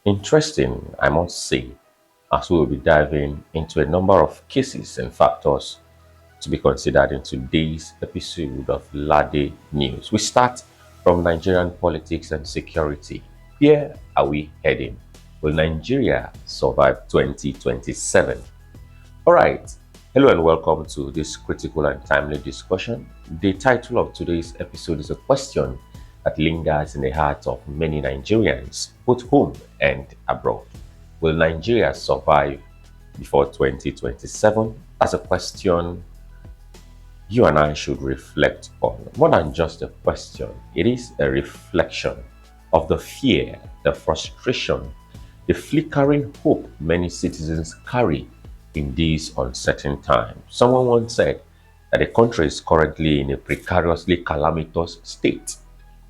Interesting, I must say, as we will be diving into a number of cases and factors to be considered in today's episode of Lade News. We start from Nigerian politics and security. Where are we heading? Will Nigeria survive 2027? All right. Hello and welcome to this critical and timely discussion. The title of today's episode is a question that lingers in the hearts of many Nigerians, both home and abroad. Will Nigeria survive before 2027? That's a question you and I should reflect on. More than just a question, it is a reflection of the fear, the frustration, the flickering hope many citizens carry in these uncertain times. Someone once said that the country is currently in a precariously calamitous state.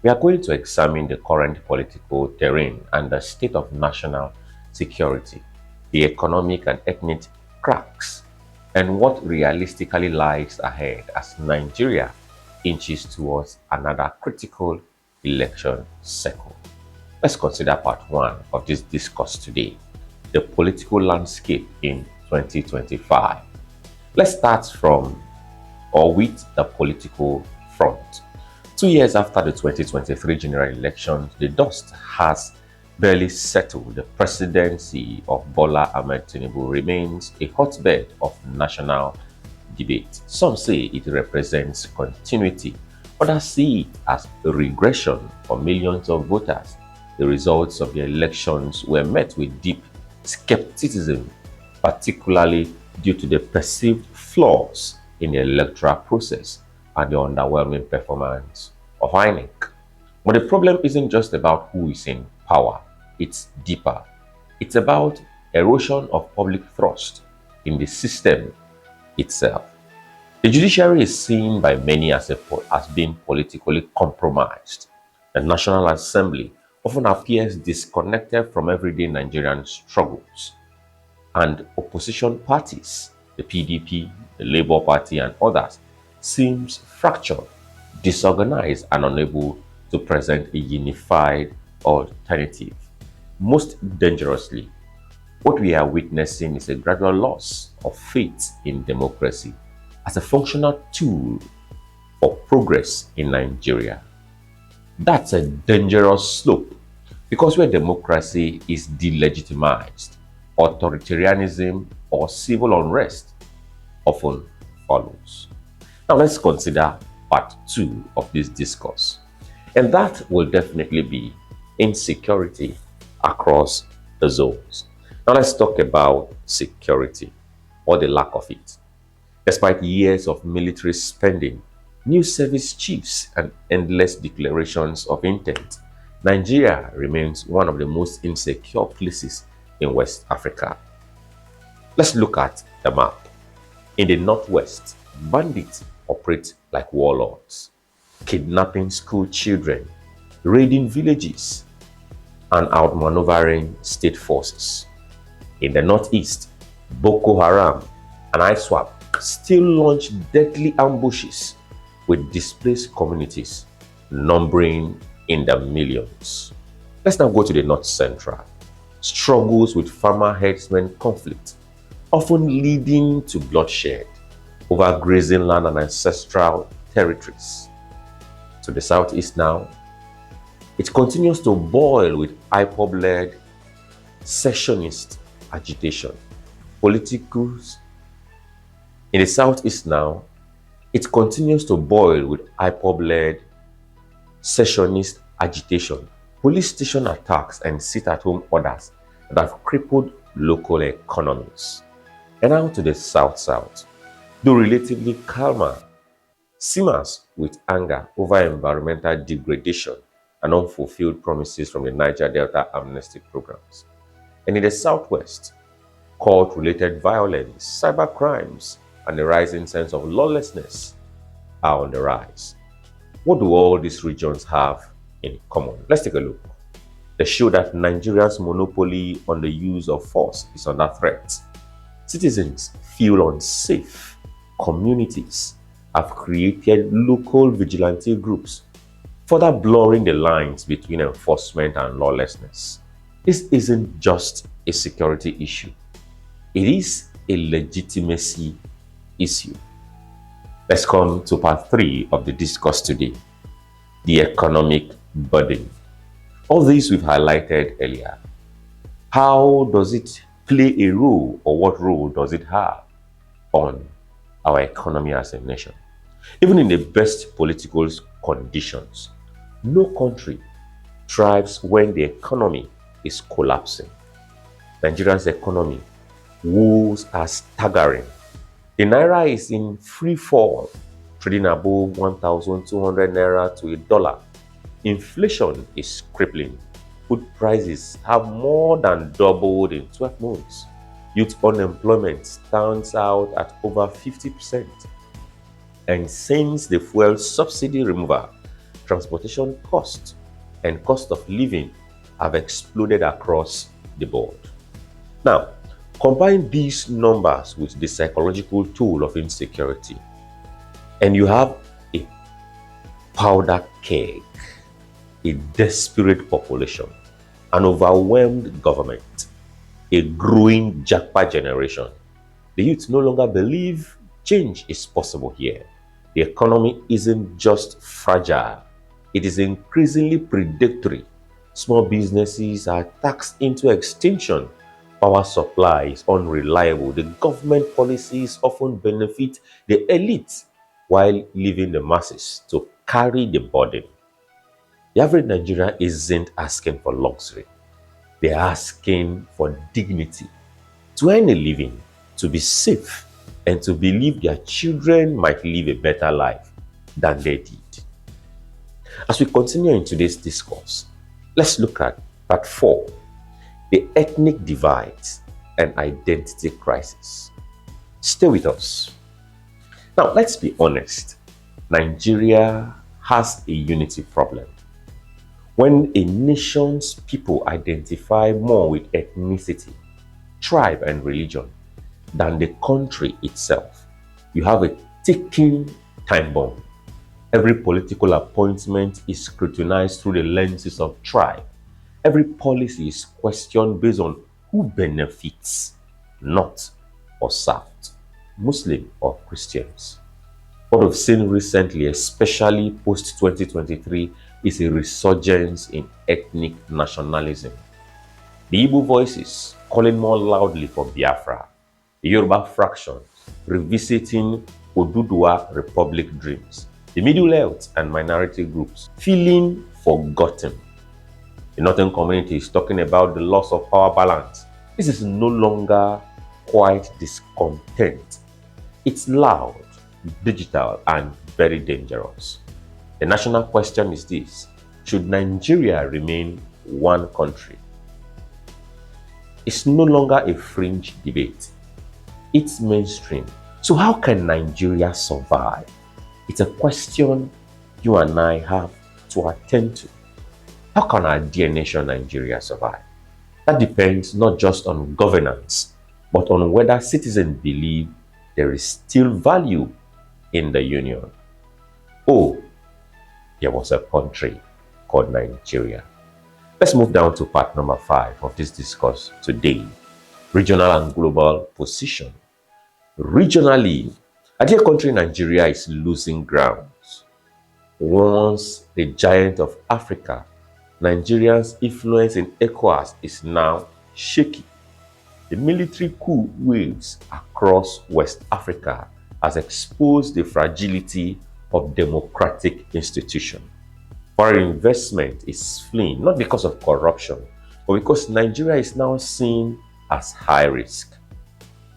We are going to examine the current political terrain and the state of national security, the economic and ethnic cracks, and what realistically lies ahead as Nigeria inches towards another critical election cycle. Let's consider part one of this discourse today, the political landscape in 2025. Let's start from or with the political front. 2 years after the 2023 general elections, the dust has barely settled. The presidency of Bola Ahmed Tinubu remains a hotbed of national debate. Some say it represents continuity, others see it as a regression for millions of voters. The results of the elections were met with deep skepticism, particularly due to the perceived flaws in the electoral process and the underwhelming performance of INEC. But the problem isn't just about who is in power, it's deeper. It's about erosion of public trust in the system itself. The judiciary is seen by many as being politically compromised. The National Assembly often appears disconnected from everyday Nigerian struggles, and opposition parties, the PDP, the Labour Party, and others, seems fractured, disorganized, and unable to present a unified alternative. Most dangerously, what we are witnessing is a gradual loss of faith in democracy as a functional tool for progress in Nigeria. That's a dangerous slope because where democracy is delegitimized, authoritarianism or civil unrest often follows. Now let's consider part two of this discourse, and that will definitely be insecurity across the zones. Now let's talk about security or the lack of it. Despite years of military spending, new service chiefs, and endless declarations of intent, Nigeria remains one of the most insecure places in West Africa. Let's look at the map. In the northwest, bandits operate like warlords, kidnapping school children, raiding villages, and outmaneuvering state forces. In the northeast, Boko Haram and ISWAP still launch deadly ambushes with displaced communities numbering in the millions. Let's now go to the north central. Struggles with farmer herdsmen conflict, often leading to bloodshed over grazing land and ancestral territories. To the southeast now, it continues to boil with IPOB-led secessionist agitation. Politicals in the southeast now, it continues to boil with IPOB-led secessionist agitation, police station attacks, and sit-at-home orders that have crippled local economies. And now to the south-south, though relatively calmer, simmers with anger over environmental degradation and unfulfilled promises from the Niger Delta amnesty programs. And in the southwest, court-related violence, cyber crimes, and the rising sense of lawlessness are on the rise. What do all these regions have in common? Let's take a look. They show that Nigeria's monopoly on the use of force is under threat. Citizens feel unsafe. Communities have created local vigilante groups, further blurring the lines between enforcement and lawlessness. This isn't just a security issue, it is a legitimacy issue. Let's come to part three of the discourse today, the economic burden. All these we've highlighted earlier. How does it play a role, or what role does it have on our economy as a nation? Even in the best political conditions, no country thrives when the economy is collapsing. Nigeria's economy woes are staggering. The naira is in free fall, trading above 1,200 naira to a dollar. Inflation is crippling. Food prices have more than doubled in 12 months. Youth unemployment stands out at over 50%. And since the fuel subsidy removal, transportation costs and cost of living have exploded across the board. Now, combine these numbers with the psychological toll of insecurity, and you have a powder keg, a desperate population, an overwhelmed government, a growing jackpot generation. The youth no longer believe change is possible here. The economy isn't just fragile, it is increasingly predatory. Small businesses are taxed into extinction. Power supply is unreliable. The government policies often benefit the elite while leaving the masses to carry the burden. The average Nigerian isn't asking for luxury. They're asking for dignity, to earn a living, to be safe, and to believe their children might live a better life than they did. As we continue in today's discourse, let's look at part 4, the ethnic divides and identity crisis. Stay with us. Now, let's be honest. Nigeria has a unity problem. When a nation's people identify more with ethnicity, tribe, and religion than the country itself, you have a ticking time bomb. Every political appointment is scrutinized through the lenses of tribe. Every policy is questioned based on who benefits, North or South, Muslim or Christians. What we've seen recently, especially post 2023, is a resurgence in ethnic nationalism. The Igbo voices calling more loudly for Biafra, the Yoruba fraction revisiting Oduduwa Republic dreams, the middle health and minority groups feeling forgotten. The northern community is talking about the loss of power balance. This is no longer quiet discontent. It's loud, digital, and very dangerous. The national question is this: should Nigeria remain one country? It's no longer a fringe debate. It's mainstream. So how can Nigeria survive? It's a question you and I have to attend to. How can our dear nation Nigeria survive? That depends not just on governance, but on whether citizens believe there is still value in the union. Oh, there was a country called Nigeria. Let's move down to part number 5 of this discourse today: regional and global position. Regionally, our dear country Nigeria is losing ground. Once the giant of Africa, Nigeria's influence in ECOWAS is now shaky. The military coup waves across West Africa has exposed the fragility of democratic institutions. Foreign investment is fleeing, not because of corruption, but because Nigeria is now seen as high risk.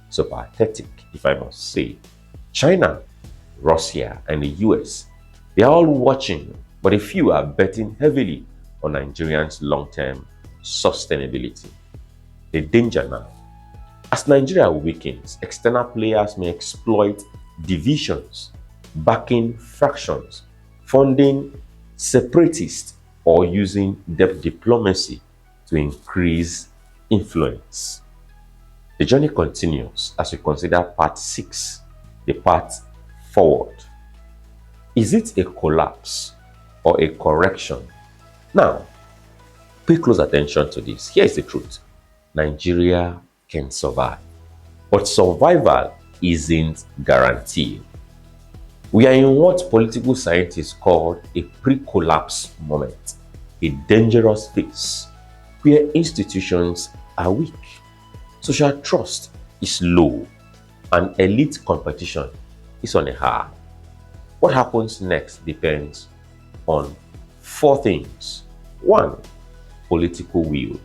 So pathetic, if I must say. China, Russia, and the US, they are all watching, but a few are betting heavily on Nigerians' long-term sustainability. The danger now: as Nigeria weakens, external players may exploit divisions, backing fractions, funding separatists, or using debt diplomacy to increase influence. The journey continues as we consider part 6, the path forward. Is it a collapse or a correction? Now, Pay close attention to this. Here is the truth. Nigeria can survive, but survival isn't guaranteed. We are in what political scientists call a pre-collapse moment, a dangerous phase where institutions are weak, social trust is low, and elite competition is on a high. What happens next depends on four things. One, political will.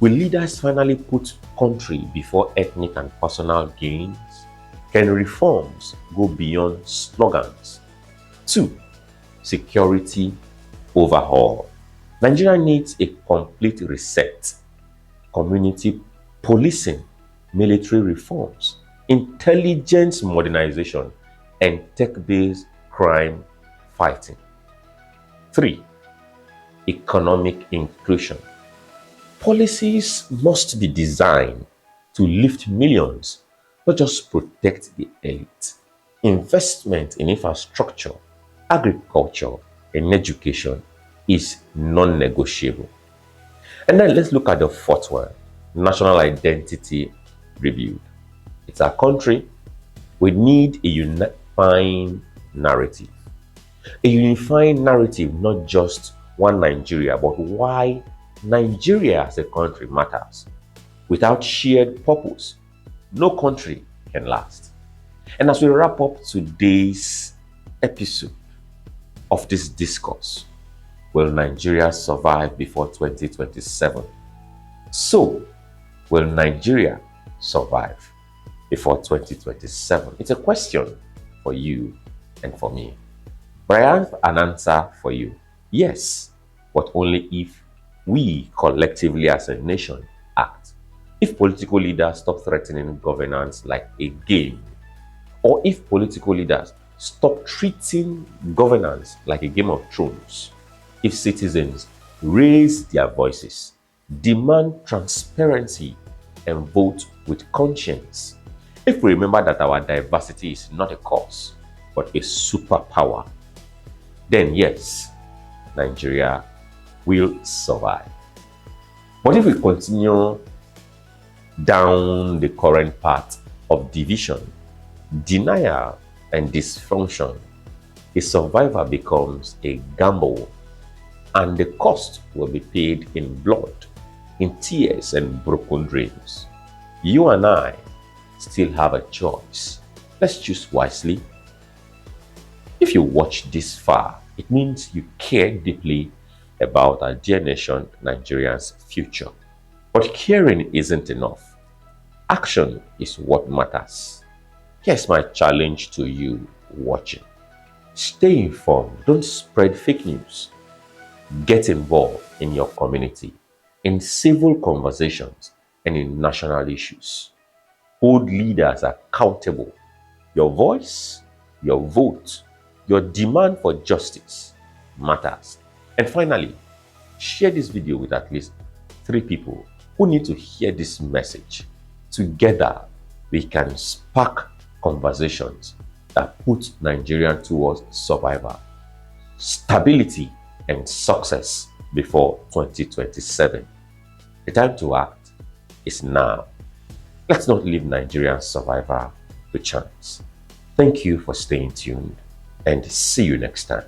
Will leaders finally put country before ethnic and personal gains? Can reforms go beyond slogans? Two, security overhaul. Nigeria needs a complete reset. Community policing, military reforms, intelligence modernization, and tech-based crime fighting. Three, economic inclusion. Policies must be designed to lift millions, not just protect the elite. Investment in infrastructure, agriculture, and education is non-negotiable. And then let's look at the fourth one, national identity reviewed. It's our country. We need a unifying narrative. A unifying narrative, not just one Nigeria, but why Nigeria as a country matters. Without shared purpose, no country can last. And as we wrap up today's episode of this discourse, will Nigeria survive before 2027? So, will Nigeria survive before 2027? It's a question for you and for me. But I have an answer for you. Yes, but only if we collectively as a nation act. If political leaders stop threatening governance like a game, or if political leaders stop treating governance like a game of thrones, if citizens raise their voices, demand transparency, and vote with conscience, if we remember that our diversity is not a curse, but a superpower, then yes, Nigeria will survive. But if we continue down the current path of division, denial, and dysfunction, a survivor becomes a gamble, and the cost will be paid in blood, in tears, and broken dreams. You and I still have a choice. Let's choose wisely. If you watch this far, it means you care deeply about our dear nation, Nigeria's future. But caring isn't enough. Action is what matters. Here's my challenge to you watching. Stay informed. Don't spread fake news. Get involved in your community, in civil conversations, and in national issues. Hold leaders accountable. Your voice, your vote, your demand for justice matters. And finally, share this video with at least 3 people who need to hear this message. Together, we can spark conversations that put Nigeria towards survival, stability, and success before 2027. The time to act is now. Let's not leave Nigeria's survival to chance. Thank you for staying tuned, and see you next time.